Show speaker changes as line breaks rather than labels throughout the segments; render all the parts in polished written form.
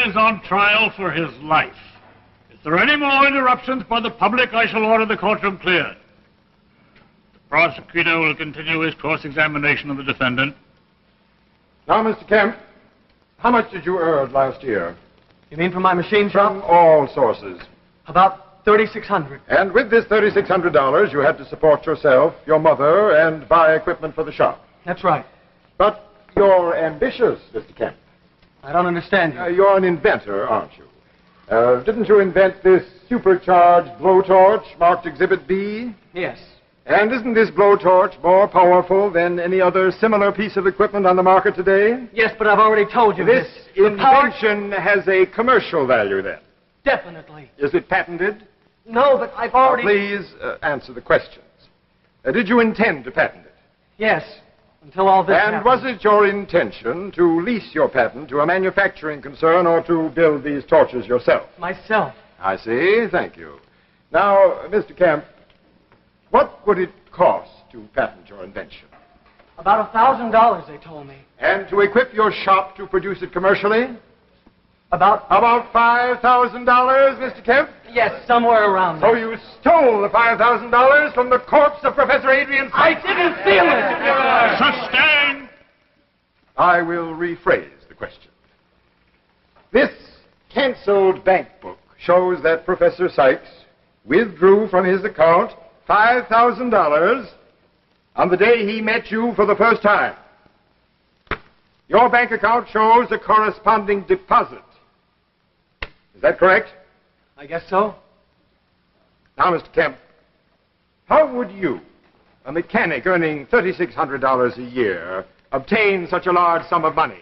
is on trial for his life. If there are any more interruptions by the public, I shall order the courtroom cleared. The prosecutor will continue his cross-examination of the defendant.
Now, Mr. Kemp, how much did you earn last year?
You mean from my machine shop?
From all sources.
About $3,600.
And with this $3,600, you had to support yourself, your mother, and buy equipment for the shop.
That's right.
But you're ambitious, Mr. Kemp.
I don't understand you.
You're an inventor, aren't you? Didn't you invent this supercharged blowtorch marked Exhibit B?
Yes.
And isn't this blowtorch more powerful than any other similar piece of equipment on the market today?
Yes, but I've already told you
this invention has a commercial value, then?
Definitely.
Is it patented?
No, but I've already...
Please answer the questions. Did you intend to patent it?
Yes, until all this happened.
Was it your intention to lease your patent to a manufacturing concern or to build these torches yourself?
Myself.
I see. Thank you. Now, Mr. Kemp, what would it cost to patent your invention?
About $1,000, they told me.
And to equip your shop to produce it commercially?
About
$5,000, Mr. Kemp?
Yes, somewhere around there.
So you stole the $5,000 from the corpse of Professor Adrian Sykes?
I didn't steal it!
Sustained!
I will rephrase the question. This canceled bank book shows that Professor Sykes withdrew from his account $5,000 on the day he met you for the first time. Your bank account shows a corresponding deposit. Is that correct?
I guess so.
Now, Mr. Kemp, how would you, a mechanic earning $3,600 a year, obtain such a large sum of money?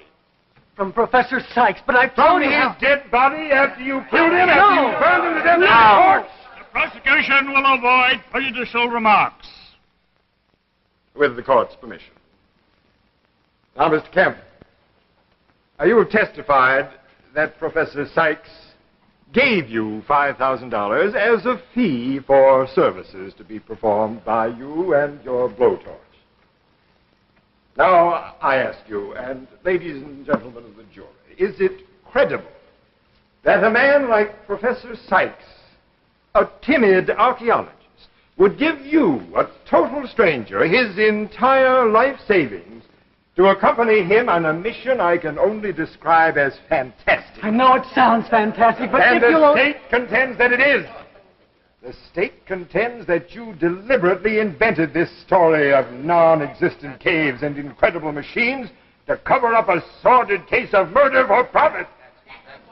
From Professor Sykes, but I
From
told you...
his dead body after you killed him,
No!
after you burned him to death in the
No!
torch?
The prosecution will avoid prejudicial remarks.
With the court's permission. Now, Mr. Kemp, you have testified that Professor Sykes gave you $5,000 as a fee for services to be performed by you and your blowtorch. Now, I ask you, and ladies and gentlemen of the jury, is it credible that a man like Professor Sykes, a timid archaeologist, would give you, a total stranger, his entire life savings to accompany him on a mission I can only describe as fantastic?
I know it sounds fantastic, but
and
if you...
the state contends that it is. The state contends that you deliberately invented this story of non-existent caves and incredible machines to cover up a sordid case of murder for profit.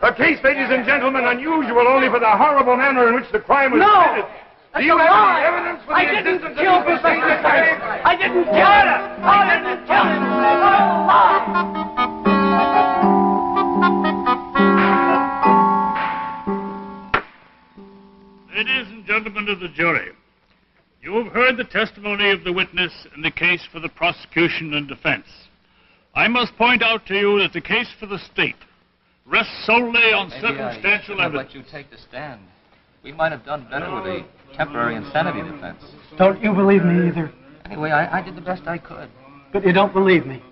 A case, ladies and gentlemen, unusual only for the horrible manner in which the crime was committed. Do you have any evidence for the existence of these machines?
I didn't kill him! I didn't kill him!
Ladies and gentlemen of the jury, you have heard the testimony of the witness in the case for the prosecution and defense. I must point out to you that the case for the state rests solely on circumstantial evidence.
Let you take the stand. We might have done better with a temporary insanity defense.
Don't you believe me either?
Anyway, I did the best I could.
But you don't believe me.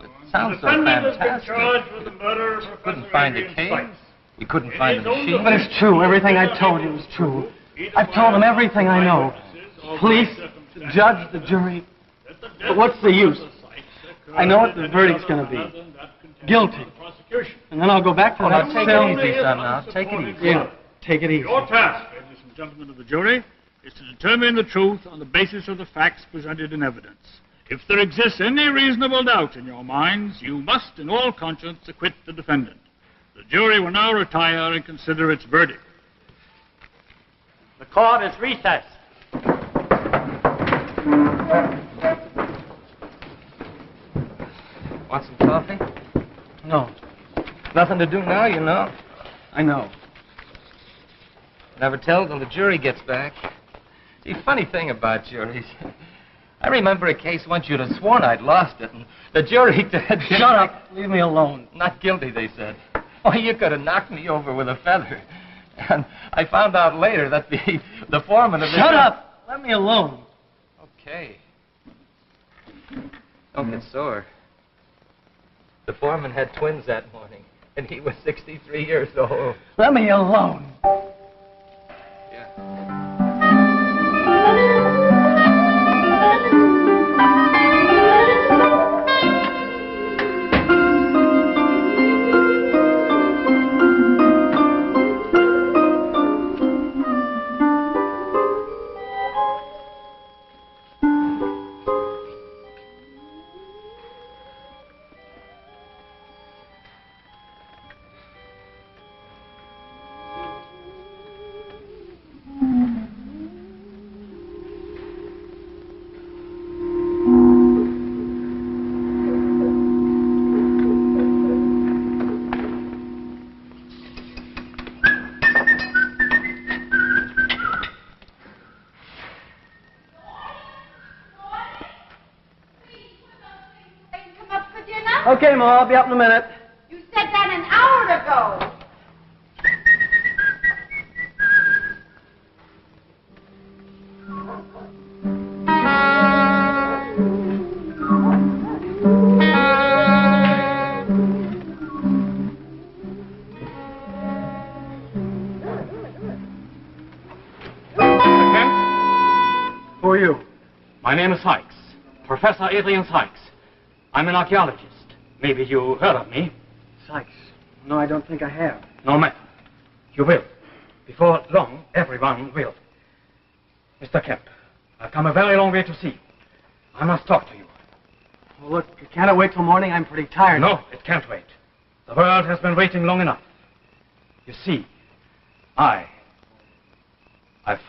It sounds so
Defendant has been
fantastic.
charged with the murder of
We couldn't
Professor
find the
Adrian
cave.
Sykes.
We couldn't find the machine.
But it's true. Everything I told you is true. I've told them everything I know. Police, the judge, the jury. But what's the use? I know what the verdict's going to be. Guilty. And then I'll go back to
Oh,
that
now, take
cell.
it easy, son, now. Take it easy.
Yeah, take it easy.
Your task, ladies and gentlemen of the jury, is to determine the truth on the basis of the facts presented in evidence. If there exists any reasonable doubt in your minds, you must, in all conscience, acquit the defendant. The jury will now retire and consider its verdict.
The court is recessed.
Want some coffee?
No,
Nothing to do now, you know.
I know.
Never tell till the jury gets back. See, funny thing about juries. I remember a case once you'd have sworn I'd lost it, and the jury said...
Shut up. Leave me alone.
Not guilty, they said. Oh, you could have knocked me over with a feather. And I found out later that the foreman of the...
Shut up. Let me alone.
Okay. Don't get sore. The foreman had twins that morning. And he was 63 years old.
Let me alone. Okay, Ma, I'll be up in a minute.
You said that an hour ago.
Who are you?
My name is Sykes, Professor Adrian Sykes. I'm an archaeologist. Maybe you heard of me.
Sykes. No, I don't think I have.
No matter. You will. Before long, everyone will. Mr. Kemp, I've come a very long way to see you. I must talk to you.
Well, look, can't it wait till morning? I'm pretty tired.
No, it can't wait. The world has been waiting long enough. You see, I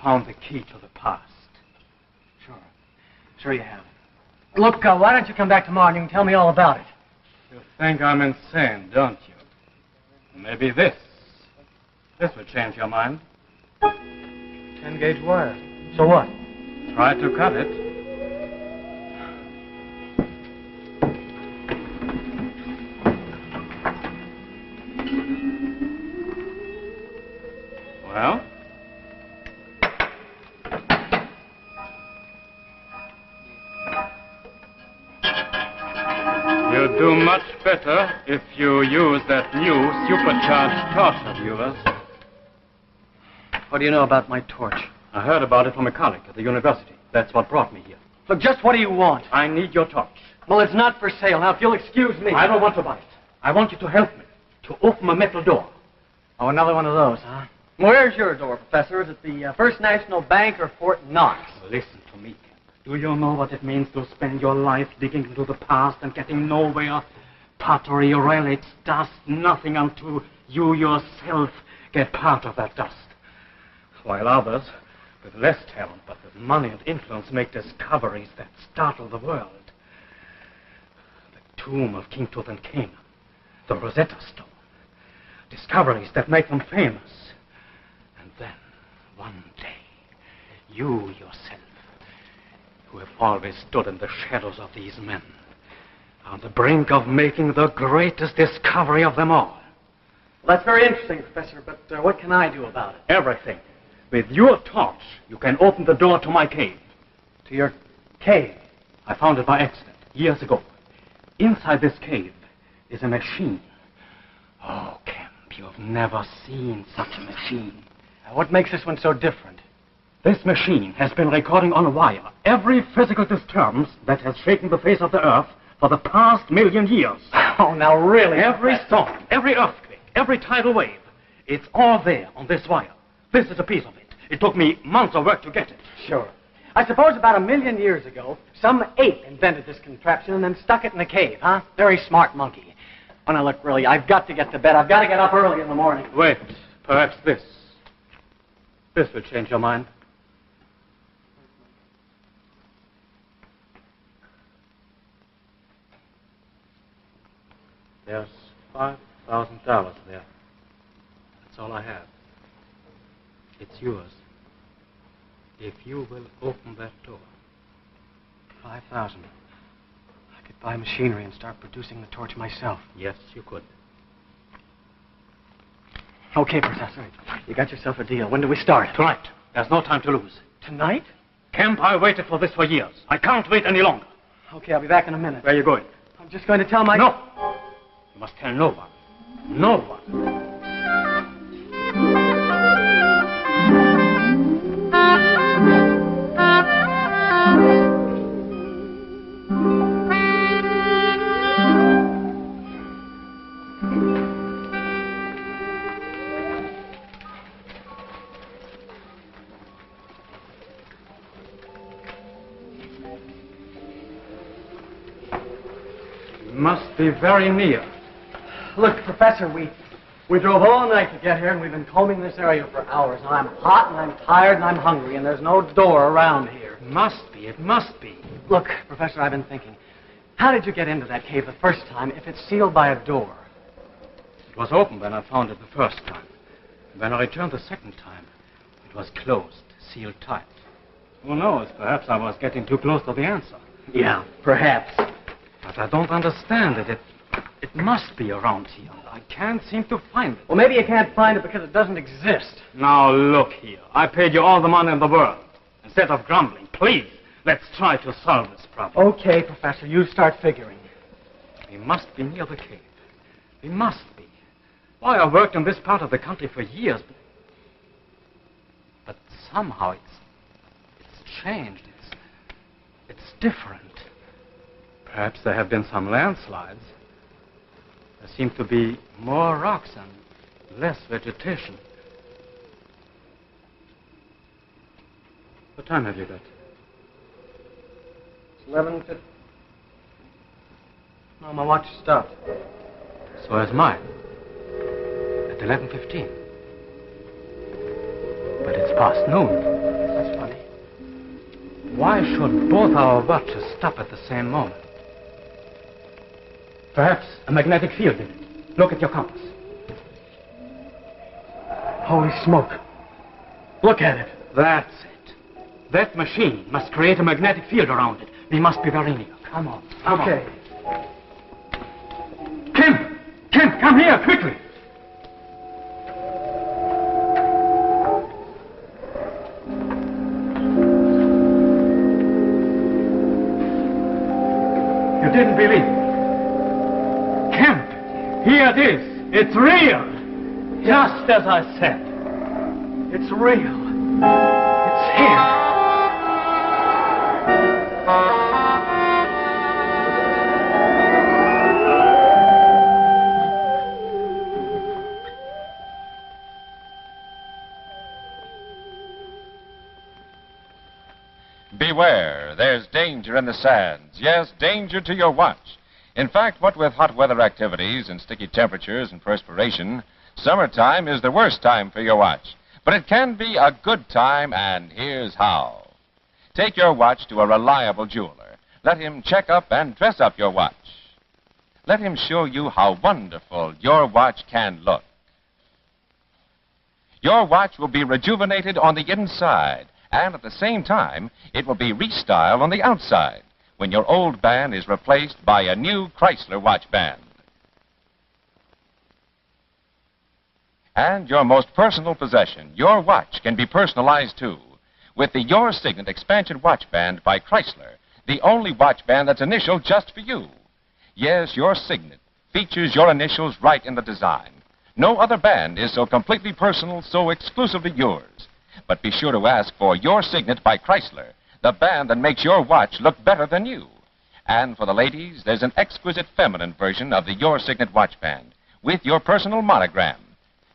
found the key to the past.
Sure you have. Look, why don't you come back tomorrow and you can tell me all about it?
You think I'm insane, don't you? Maybe this will change your mind.
10-gauge wire. So what?
Try to cut it. Well? You'd do much better if you use that new supercharged torch of yours.
What do you know about my torch?
I heard about it from a colleague at the university. That's what brought me here.
Look, just what do you want?
I need your torch.
Well, it's not for sale. Now, if you'll excuse me.
I don't want to buy it. I want you to help me to open a metal door.
Oh, another one of those, huh? Where's your door, Professor? Is it the First National Bank or Fort Knox?
Listen to me, Kemp. Do you know what it means to spend your life digging into the past and getting nowhere? Pottery, relics, dust, nothing until you yourself get part of that dust. While others, with less talent but with money and influence, make discoveries that startle the world. The tomb of King Tutankhamun, the Rosetta Stone. Discoveries that make them famous. And then, one day, you yourself, who have always stood in the shadows of these men, are on the brink of making the greatest discovery of them all.
Well, that's very interesting, Professor, but what can I do about it?
Everything. With your torch, you can open the door to my cave.
To your cave?
I found it by accident, years ago. Inside this cave is a machine. Oh, Kemp, you've never seen such a machine.
Now, what makes this one so different?
This machine has been recording on wire every physical disturbance that has shaken the face of the earth for the past 1,000,000 years.
Oh, now really?
Every storm, every earthquake, every tidal wave, it's all there on this wire. This is a piece of it. It took me months of work to get it.
Sure. I suppose about 1,000,000 years ago, some ape invented this contraption and then stuck it in a cave, huh? Very smart monkey. Oh, now look, really, I've got to get to bed. I've got to get up early in the morning.
Wait, perhaps this will change your mind. There's $5,000 there. That's all I have. It's yours. If you will open that door.
5,000. I could buy machinery and start producing the torch myself.
Yes, you could.
Okay, Professor. You got yourself a deal. When do we start?
Tonight. There's no time to lose.
Tonight?
Kemp, I waited for this for years. I can't wait any longer.
Okay, I'll be back in a minute.
Where are you going?
I'm just going to tell my...
No. You must tell no one. No one. Must be very near.
Look, Professor, we drove all night to get here, and we've been combing this area for hours. And I'm hot, and I'm tired, and I'm hungry, and there's no door around here.
It must be.
Look, Professor, I've been thinking. How did you get into that cave the first time if it's sealed by a door?
It was open when I found it the first time. When I returned the second time, it was closed, sealed tight. Who knows? Perhaps I was getting too close to the answer.
Yeah, perhaps.
But I don't understand it. It must be around here. I can't seem to find it.
Well, maybe you can't find it because it doesn't exist.
Now, look here. I paid you all the money in the world. Instead of grumbling, please, let's try to solve this problem.
Okay, Professor, you start figuring.
We must be near the cave. We must be. Why, I worked in this part of the country for years, but somehow it's changed. It's different. Perhaps there have been some landslides. There seem to be more rocks and less vegetation. What time have you got?
It's 11:50. No, my watch stopped.
So has mine. At 11:15. But it's past noon.
That's funny.
Why should both our watches stop at the same moment? Perhaps a magnetic field in it. Look at your compass.
Holy smoke. Look at it.
That's it. That machine must create a magnetic field around it. We must be very near. Come on. Come
Okay.
on. Kemp, come here, quickly. You didn't believe it. Kemp, here it is. It's real. Just as I said.
It's real. It's here.
Beware, there's danger in the sands. Yes, danger to your watch. In fact, what with hot weather activities and sticky temperatures and perspiration, summertime is the worst time for your watch. But it can be a good time, and here's how. Take your watch to a reliable jeweler. Let him check up and dress up your watch. Let him show you how wonderful your watch can look. Your watch will be rejuvenated on the inside, and at the same time, it will be restyled on the outside when your old band is replaced by a new Chrysler watch band. And your most personal possession, your watch, can be personalized too with the Your Signet Expansion Watch Band by Chrysler, the only watch band that's initialed just for you. Yes, your Signet features your initials right in the design. No other band is so completely personal, so exclusively yours. But be sure to ask for Your Signet by Chrysler, the band that makes your watch look better than you. And for the ladies, there's an exquisite feminine version of the Your Signet watch band with your personal monogram.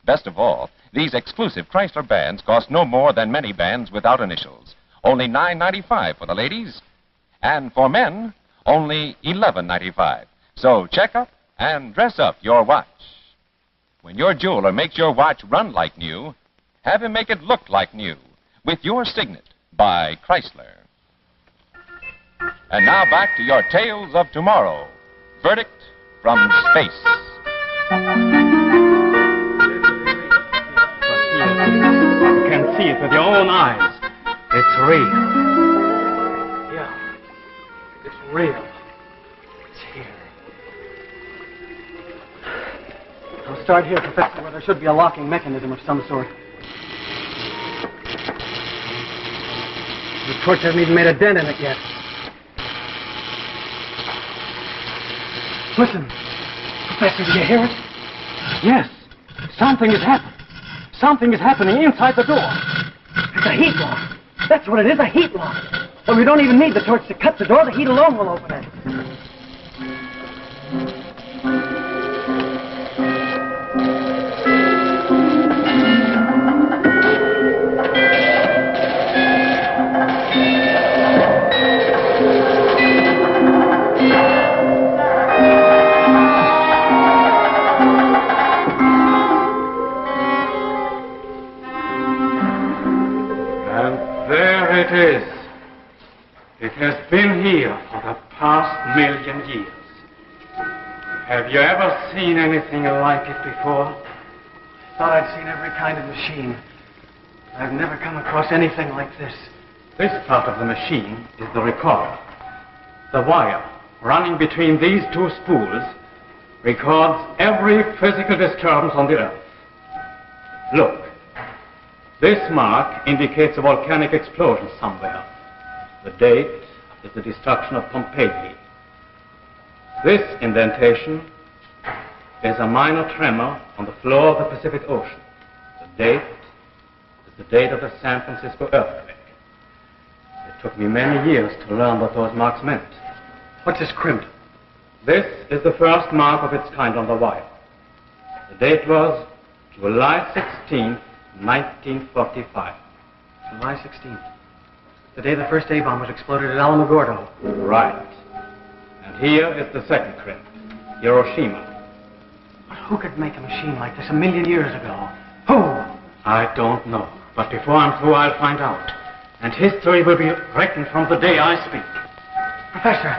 Best of all, these exclusive Chrysler bands cost no more than many bands without initials. Only $9.95 for the ladies. And for men, only $11.95. So check up and dress up your watch. When your jeweler makes your watch run like new, have him make it look like new with Your Signet by Chrysler. And now back to your Tales of Tomorrow. Verdict from space.
You can see it with your own eyes. It's real.
Yeah. It's real. It's here. I'll start here, Professor, where there should be a locking mechanism of some sort. The torch hasn't even made a dent in it yet. Listen. Professor, do you hear it? Yes. Something has happened. Something is happening inside the door. It's a heat lock. That's what it is, a heat lock. But we don't even need the torch to cut the door. The heat alone will open it.
There it is. It has been here for the past 1,000,000 years. Have you ever seen anything like it before?
I thought I'd seen every kind of machine. I've never come across anything like this.
This part of the machine is the recorder. The wire running between these two spools records every physical disturbance on the Earth. Look. This mark indicates a volcanic explosion somewhere. The date is the destruction of Pompeii. This indentation is a minor tremor on the floor of the Pacific Ocean. The date is the date of the San Francisco earthquake. It took me many years to learn what those marks meant.
What's this crimson?
This is the first mark of its kind on the wire. The date was July 16th, 1945.
July 16th. The day the first A-bomb was exploded at Alamogordo.
Right. And here is the second crimp, Hiroshima.
But who could make a machine like this 1,000,000 years ago? Who?
I don't know. But before I'm through, I'll find out. And history will be written from the day I speak.
Professor,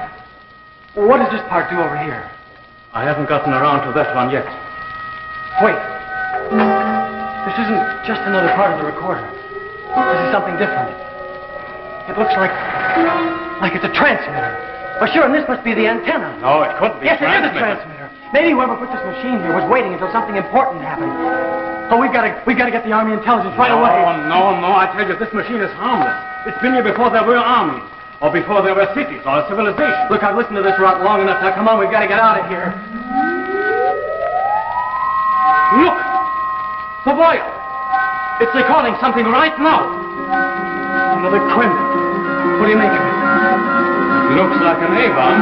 what does this part do over here?
I haven't gotten around to that one yet.
Wait. This isn't just another part of the recorder. This is something different. It looks like it's a transmitter. Oh, sure, and this must be the antenna.
No, it couldn't be.
Yes, it is a transmitter. Maybe whoever put this machine here was waiting until something important happened. Oh, we've got to get the Army intelligence right away.
No, I tell you, this machine is harmless. It's been here before there were armies, or before there were cities, or a civilization.
Look, I've listened to this rot long enough. Now, come on, we've got to get out of here.
Look! The wire! It's recording something right now.
Another crimp. What do you make of it?
It looks like an A-bomb,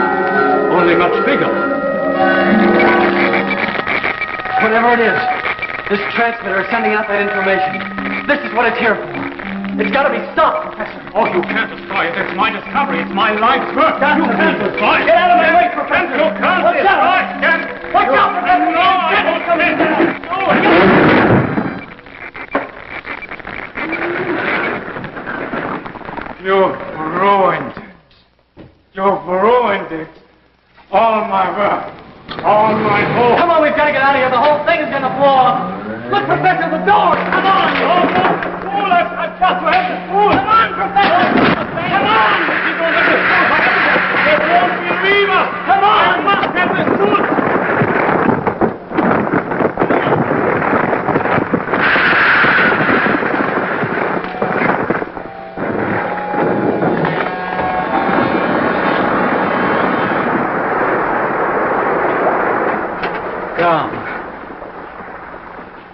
only much bigger.
Whatever it is, this transmitter is sending out that information. This is what it's here for. It's got to be stopped, Professor.
Oh, you can't destroy it. It's my discovery. It's my life's work.
That's
you can't destroy it.
Get out of my way, Professor.
You can't destroy it.
Watch out, Professor.
No, I won't. You've ruined it. You've ruined it. All my work. All my hope.
Come on, we've got to get out of here. The whole thing is going to blow up. Look, Professor, the door. Come on.
Fool, I've got to have the fool.
Come on, Professor. Come on.
You don't have the fool forever. It won't be a lever.
Come on.
I must have the fool.
Gone.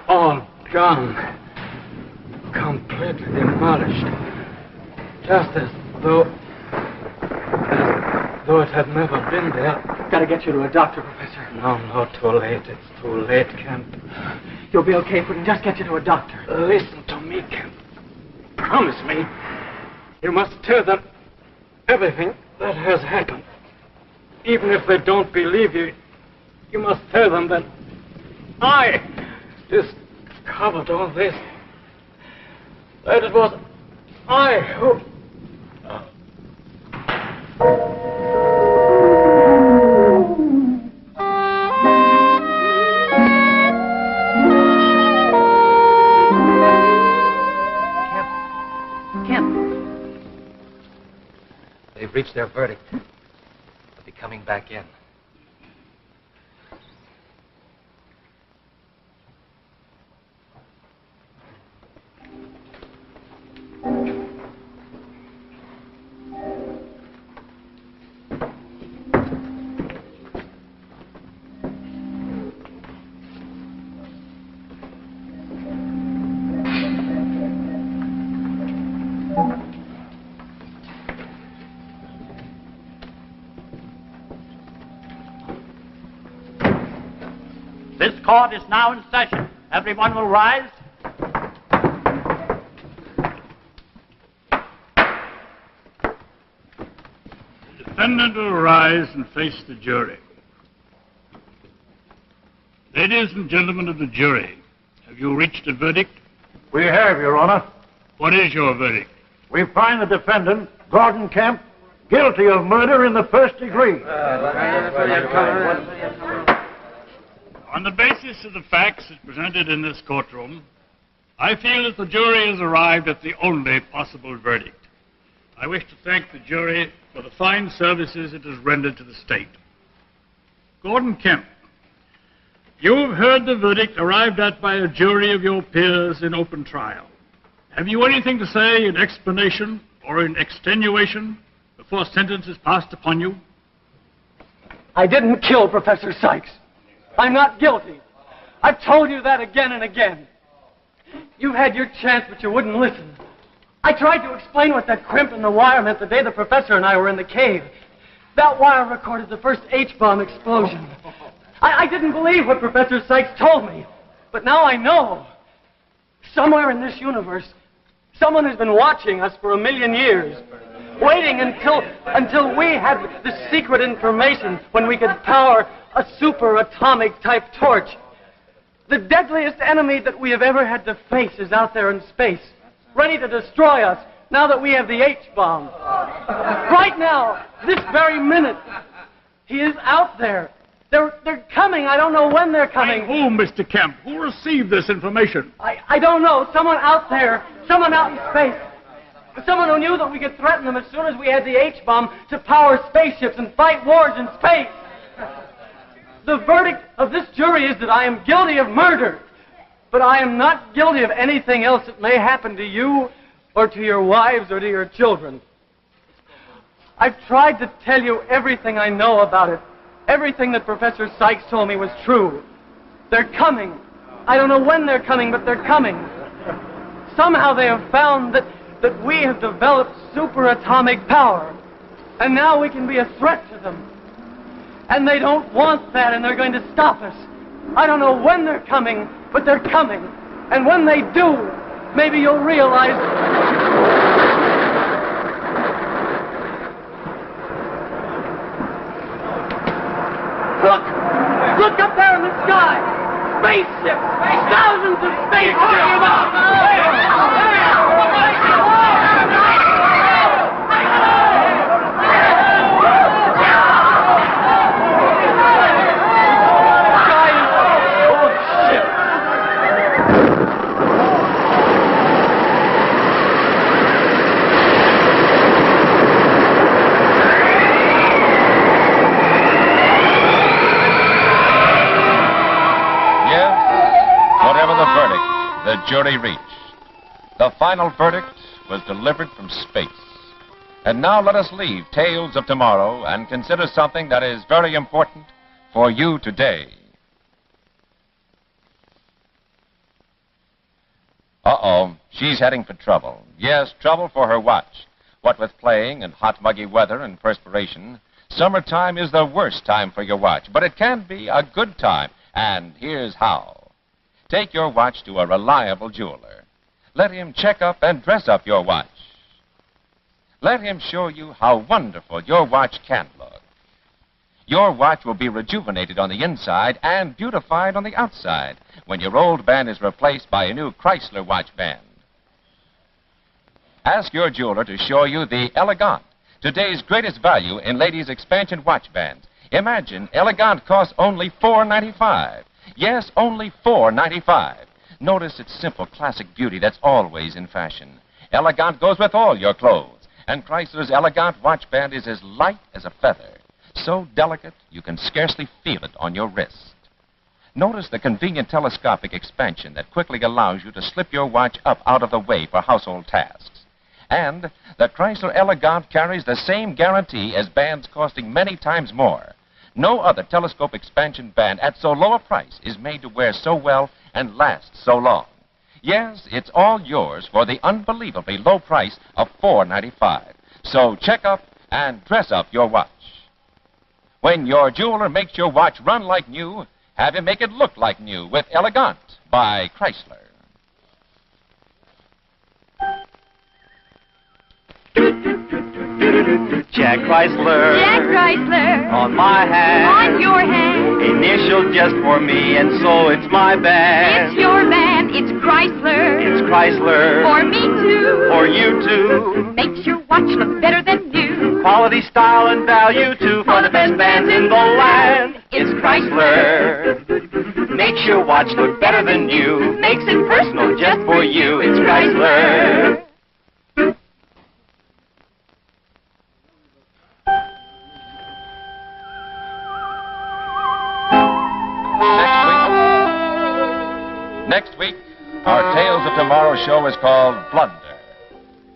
All gone. Completely demolished. Just as though it had never been there. Got to get you to a doctor, Professor. No, too late. It's too late, Kemp. You'll be okay if we can just get you to a doctor. Listen to me, Kemp. Promise me. You must tell them everything that has happened. Even if they don't believe you, you must tell them that I discovered all this. That it was I who...
Kemp. They've reached their verdict. They'll be coming back in.
court is now in session. Everyone will rise.
The defendant will rise and face the jury. Ladies and gentlemen of the jury, have you reached a verdict?
We have, Your Honor.
What is your verdict?
We find the defendant, Gordon Kemp, guilty of murder in the first degree.
On the basis of the facts as presented in this courtroom, I feel that the jury has arrived at the only possible verdict. I wish to thank the jury for the fine services it has rendered to the state. Gordon Kemp, you have heard the verdict arrived at by a jury of your peers in open trial. Have you anything to say in explanation or in extenuation before sentence is passed upon you?
I didn't kill Professor Sykes. I'm not guilty. I've told you that again and again. You had your chance, but you wouldn't listen. I tried to explain what that crimp in the wire meant the day the professor and I were in the cave. That wire recorded the first H-bomb explosion. I didn't believe what Professor Sykes told me, but now I know. Somewhere in this universe, someone has been watching us for 1,000,000 years, waiting until we had the secret information when we could power a super-atomic type torch. The deadliest enemy that we have ever had to face is out there in space, ready to destroy us now that we have the H-bomb. Right now, this very minute, he is out there. They're coming. I don't know when they're coming.
By whom, Mr. Kemp? Who received this information?
I don't know. Someone out there. Someone out in space. Someone who knew that we could threaten them as soon as we had the H-bomb to power spaceships and fight wars in space. The verdict of this jury is that I am guilty of murder. But I am not guilty of anything else that may happen to you or to your wives or to your children. I've tried to tell you everything I know about it. Everything that Professor Sykes told me was true. They're coming. I don't know when they're coming, but they're coming. Somehow they have found that we have developed superatomic power. And now we can be a threat to them. And they don't want that, and they're going to stop us. I don't know when they're coming, but they're coming. And when they do, maybe you'll realize... Look up there in the sky! Spaceships! Thousands of
the jury reached. The final verdict was delivered from space. And now let us leave tales of tomorrow and consider something that is very important for you today. Uh-oh, she's heading for trouble. Yes, trouble for her watch. What with playing and hot, muggy weather and perspiration, summertime is the worst time for your watch. But it can be a good time, and here's how. Take your watch to a reliable jeweler. Let him check up and dress up your watch. Let him show you how wonderful your watch can look. Your watch will be rejuvenated on the inside and beautified on the outside when your old band is replaced by a new Chrysler watch band. Ask your jeweler to show you the Elegant, today's greatest value in ladies' expansion watch bands. Imagine Elegant costs only $4.95. Yes, only $4.95. Notice its simple classic beauty that's always in fashion. Elegant goes with all your clothes, and Chrysler's Elegant watch band is as light as a feather, so delicate you can scarcely feel it on your wrist. Notice the convenient telescopic expansion that quickly allows you to slip your watch up out of the way for household tasks. And the Chrysler Elegant carries the same guarantee as bands costing many times more. No other telescope expansion band at so low a price is made to wear so well and last so long. Yes, it's all yours for the unbelievably low price of $4.95. So check up and dress up your watch. When your jeweler makes your watch run like new, Have him make it look like new with Elegant by Chrysler.
Jack Chrysler.
Jack Chrysler.
On my hand.
On your hand.
Initial just for me, and so it's my band.
It's your band. It's Chrysler.
It's Chrysler.
For me too.
For you too.
Makes your watch look better than new.
Quality, style, and value too. For the best bands in the land.
It's Chrysler.
Makes your watch look better than new. Makes it personal just for you. It's Chrysler.
Next week, our Tales of Tomorrow show is called Blunder.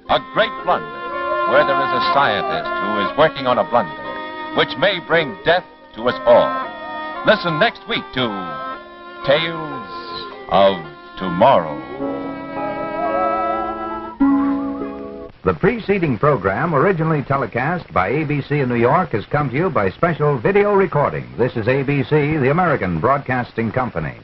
A great blunder, where there is a scientist who is working on a blunder, which may bring death to us all. Listen next week to Tales of Tomorrow.
The preceding program, originally telecast by ABC in New York, has come to you by special video recording. This is ABC, the American Broadcasting Company.